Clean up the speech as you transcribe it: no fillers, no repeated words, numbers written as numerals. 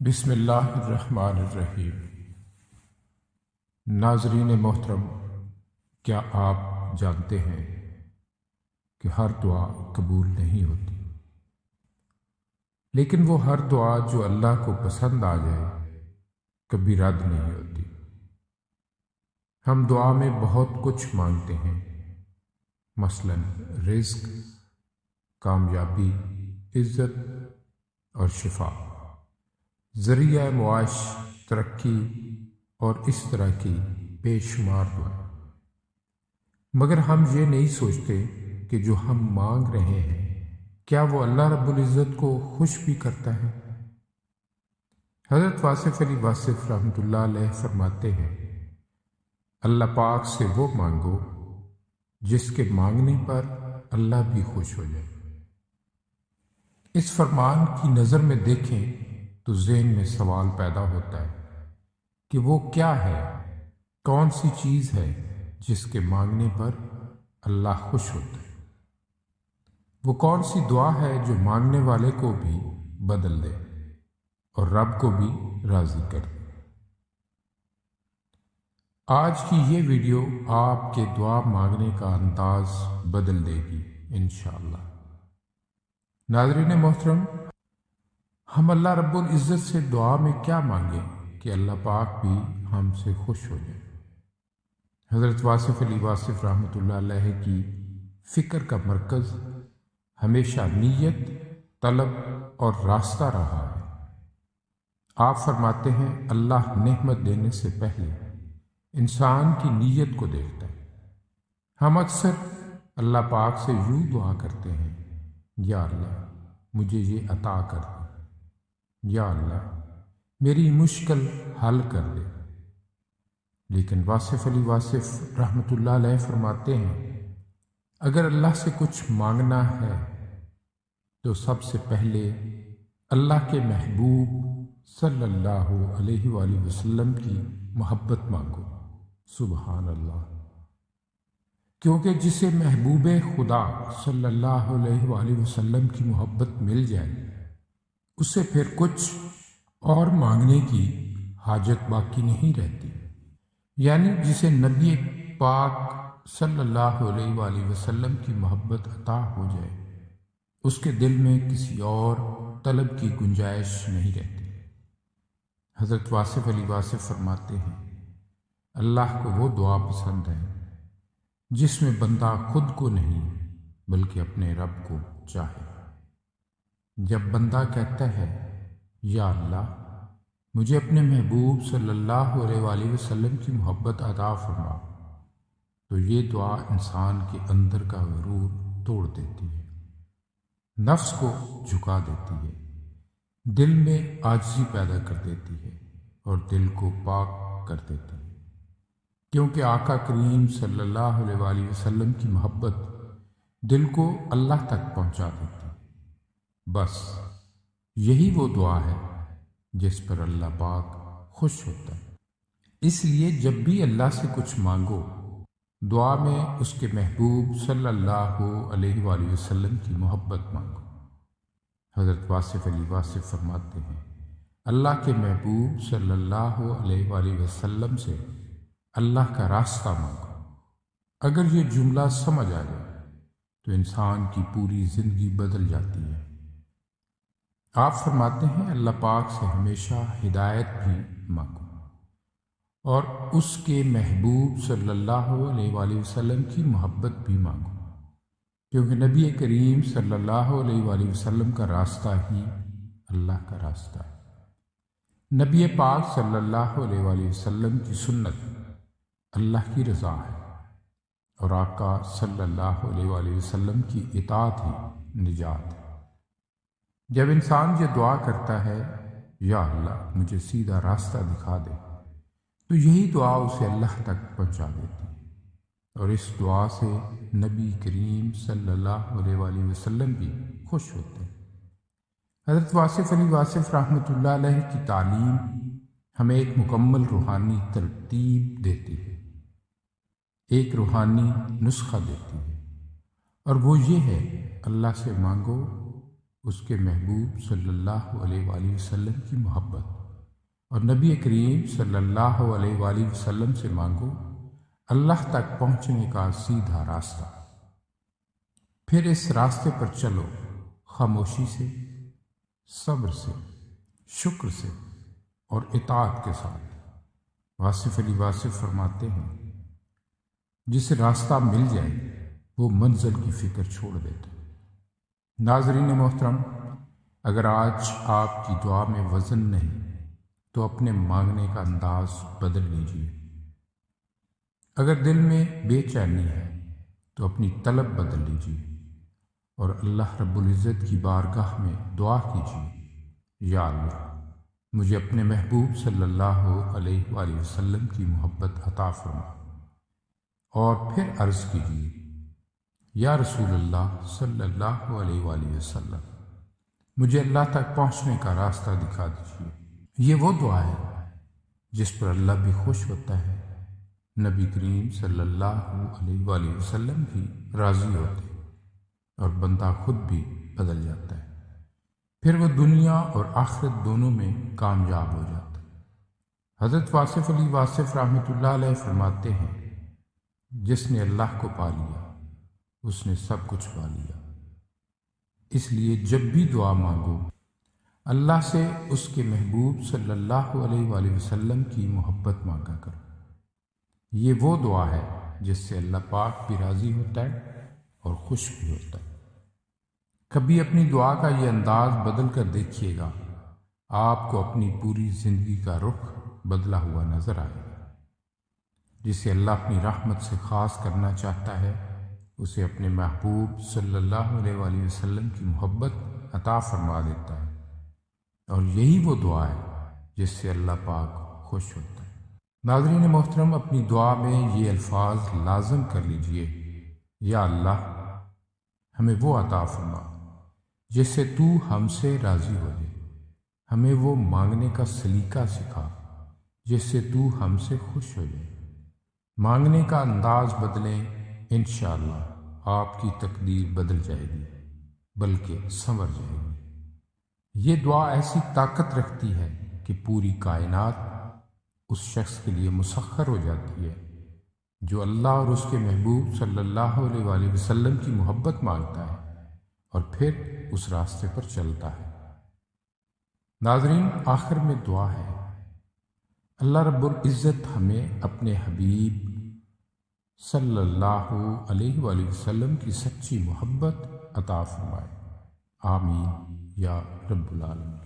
بسم اللہ الرحمن الرحیم۔ ناظرین محترم، کیا آپ جانتے ہیں کہ ہر دعا قبول نہیں ہوتی، لیکن وہ ہر دعا جو اللہ کو پسند آ جائے کبھی رد نہیں ہوتی۔ ہم دعا میں بہت کچھ مانگتے ہیں، مثلا رزق، کامیابی، عزت اور شفا، ذریعہ معاش، ترقی اور اس طرح کی بے شمار دعائیں۔ مگر ہم یہ نہیں سوچتے کہ جو ہم مانگ رہے ہیں کیا وہ اللہ رب العزت کو خوش بھی کرتا ہے۔ حضرت واصف علی واصف رحمۃ اللہ علیہ فرماتے ہیں، اللہ پاک سے وہ مانگو جس کے مانگنے پر اللہ بھی خوش ہو جائے۔ اس فرمان کی نظر میں دیکھیں تو ذہن میں سوال پیدا ہوتا ہے کہ وہ کیا ہے، کون سی چیز ہے جس کے مانگنے پر اللہ خوش ہوتا ہے؟ وہ کون سی دعا ہے جو مانگنے والے کو بھی بدل دے اور رب کو بھی راضی کر دے؟ آج کی یہ ویڈیو آپ کے دعا مانگنے کا انداز بدل دے گی انشاءاللہ۔ ناظرین محترم، ہم اللہ رب العزت سے دعا میں کیا مانگیں کہ اللہ پاک بھی ہم سے خوش ہو جائے؟ حضرت واصف علی واصف رحمۃ اللہ علیہ کی فکر کا مرکز ہمیشہ نیت، طلب اور راستہ رہا ہے۔ آپ فرماتے ہیں، اللہ نعمت دینے سے پہلے انسان کی نیت کو دیکھتا ہے۔ ہم اکثر اللہ پاک سے یوں دعا کرتے ہیں، یا اللہ مجھے یہ عطا کر دے، یا اللہ میری مشکل حل کر دے۔ لیکن واصف علی واصف رحمۃ اللہ علیہ فرماتے ہیں، اگر اللہ سے کچھ مانگنا ہے تو سب سے پہلے اللہ کے محبوب صلی اللہ علیہ وآلہ وسلم کی محبت مانگو۔ سبحان اللہ، کیونکہ جسے محبوب خدا صلی اللہ علیہ وآلہ وسلم کی محبت مل جائے اسے پھر کچھ اور مانگنے کی حاجت باقی نہیں رہتی۔ یعنی جسے نبی پاک صلی اللہ علیہ وآلہ وسلم کی محبت عطا ہو جائے اس کے دل میں کسی اور طلب کی گنجائش نہیں رہتی۔ حضرت واصف علی واصف فرماتے ہیں، اللہ کو وہ دعا پسند ہے جس میں بندہ خود کو نہیں بلکہ اپنے رب کو چاہے۔ جب بندہ کہتا ہے، یا اللہ مجھے اپنے محبوب صلی اللہ علیہ وآلہ وسلم کی محبت عطا فرما، تو یہ دعا انسان کے اندر کا غرور توڑ دیتی ہے، نفس کو جھکا دیتی ہے، دل میں عاجزی پیدا کر دیتی ہے اور دل کو پاک کر دیتی ہے، کیونکہ آقا کریم صلی اللہ علیہ وآلہ وسلم کی محبت دل کو اللہ تک پہنچا دیتی ہے۔ بس یہی وہ دعا ہے جس پر اللہ پاک خوش ہوتا ہے۔ اس لیے جب بھی اللہ سے کچھ مانگو دعا میں اس کے محبوب صلی اللہ علیہ وآلہ وسلم کی محبت مانگو۔ حضرت واصف علی واصف فرماتے ہیں، اللہ کے محبوب صلی اللہ علیہ وآلہ وسلم سے اللہ کا راستہ مانگو۔ اگر یہ جملہ سمجھ آ جائے تو انسان کی پوری زندگی بدل جاتی ہے۔ آپ فرماتے ہیں، اللہ پاک سے ہمیشہ ہدایت بھی مانگو اور اس کے محبوب صلی اللہ علیہ وآلہ وسلم کی محبت بھی مانگو، کیونکہ نبی کریم صلی اللہ علیہ وآلہ وسلم کا راستہ ہی اللہ کا راستہ ہے۔ نبی پاک صلی اللہ علیہ وآلہ وسلم کی سنت اللہ کی رضا ہے اور آقا صلی اللہ علیہ وآلہ وسلم کی اطاعت ہی نجات ہے۔ جب انسان یہ دعا کرتا ہے، یا اللہ مجھے سیدھا راستہ دکھا دے، تو یہی دعا اسے اللہ تک پہنچا دیتی ہے اور اس دعا سے نبی کریم صلی اللہ علیہ وآلہ وسلم بھی خوش ہوتے ہیں۔ حضرت واصف علی واصف رحمۃ اللہ علیہ کی تعلیم ہمیں ایک مکمل روحانی ترتیب دیتی ہے، ایک روحانی نسخہ دیتی ہے، اور وہ یہ ہے، اللہ سے مانگو، اس کے محبوب صلی اللہ علیہ وآلہ وسلم کی محبت اور نبی کریم صلی اللہ علیہ وآلہ وسلم سے مانگو اللہ تک پہنچنے کا سیدھا راستہ۔ پھر اس راستے پر چلو خاموشی سے، صبر سے، شکر سے اور اطاعت کے ساتھ۔ واصف علی واصف فرماتے ہیں جسے راستہ مل جائے وہ منزل کی فکر چھوڑ دیتا۔ ناظرین محترم، اگر آج آپ کی دعا میں وزن نہیں تو اپنے مانگنے کا انداز بدل لیجیے۔ اگر دل میں بے چینی ہے تو اپنی طلب بدل لیجیے اور اللہ رب العزت کی بارگاہ میں دعا کیجیے، یا اللہ مجھے اپنے محبوب صلی اللہ علیہ وآلہ وسلم کی محبت عطا فرما، اور پھر عرض کیجیے، یا رسول اللہ صلی اللہ علیہ وآلہ وسلم مجھے اللہ تک پہنچنے کا راستہ دکھا دیجیے۔ یہ وہ دعا ہے جس پر اللہ بھی خوش ہوتا ہے، نبی کریم صلی اللہ علیہ وآلہ وسلم بھی راضی ہوتے اور بندہ خود بھی بدل جاتا ہے، پھر وہ دنیا اور آخرت دونوں میں کامیاب ہو جاتا ہے۔ حضرت واصف علی واصف رحمۃ اللہ علیہ فرماتے ہیں جس نے اللہ کو پا لیا اس نے سب کچھ پا لیا۔ اس لیے جب بھی دعا مانگو اللہ سے اس کے محبوب صلی اللہ علیہ وآلہ وسلم کی محبت مانگا کرو۔ یہ وہ دعا ہے جس سے اللہ پاک بھی راضی ہوتا ہے اور خوش بھی ہوتا ہے۔ کبھی اپنی دعا کا یہ انداز بدل کر دیکھیے گا، آپ کو اپنی پوری زندگی کا رخ بدلا ہوا نظر آئے گا۔ جسے اللہ اپنی رحمت سے خاص کرنا چاہتا ہے اسے اپنے محبوب صلی اللہ علیہ وآلہ وسلم کی محبت عطا فرما دیتا ہے، اور یہی وہ دعا ہے جس سے اللہ پاک خوش ہوتا ہے۔ ناظرین محترم، اپنی دعا میں یہ الفاظ لازم کر لیجئے، یا اللہ ہمیں وہ عطا فرما جس سے تو ہم سے راضی ہو جائے، ہمیں وہ مانگنے کا سلیقہ سکھا جس سے تو ہم سے خوش ہو جائے۔ مانگنے کا انداز بدلیں، انشاءاللہ آپ کی تقدیر بدل جائے گی بلکہ سنور جائے گی۔ یہ دعا ایسی طاقت رکھتی ہے کہ پوری کائنات اس شخص کے لیے مسخر ہو جاتی ہے جو اللہ اور اس کے محبوب صلی اللہ علیہ وآلہ وسلم کی محبت مانگتا ہے اور پھر اس راستے پر چلتا ہے۔ ناظرین، آخر میں دعا ہے، اللہ رب العزت ہمیں اپنے حبیب صلی اللہ علیہ وآلہ وسلم کی سچی محبت عطا فرمائے، آمین یا رب العالمین۔